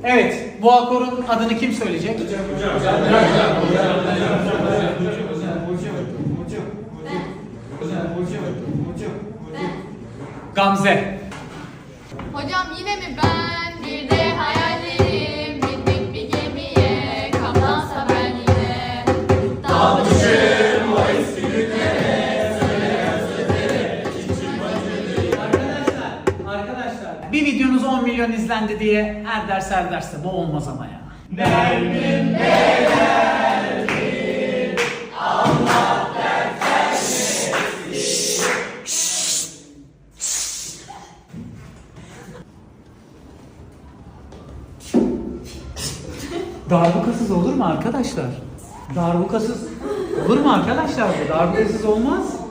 Evet, bu akorun adını kim söyleyecek? Gamze. Hocam yine mi ben? Bir de hayallerim bindik bir gemiye. Kaptansa ben yine dalmışım o eski günlere. Arkadaşlar, bir videonuz 10 milyon izlendi diye her derste bu olmaz ama ya. Darbukasız olur mu arkadaşlar? Darbukasız olur mu arkadaşlar bu? Darbukasız olmaz.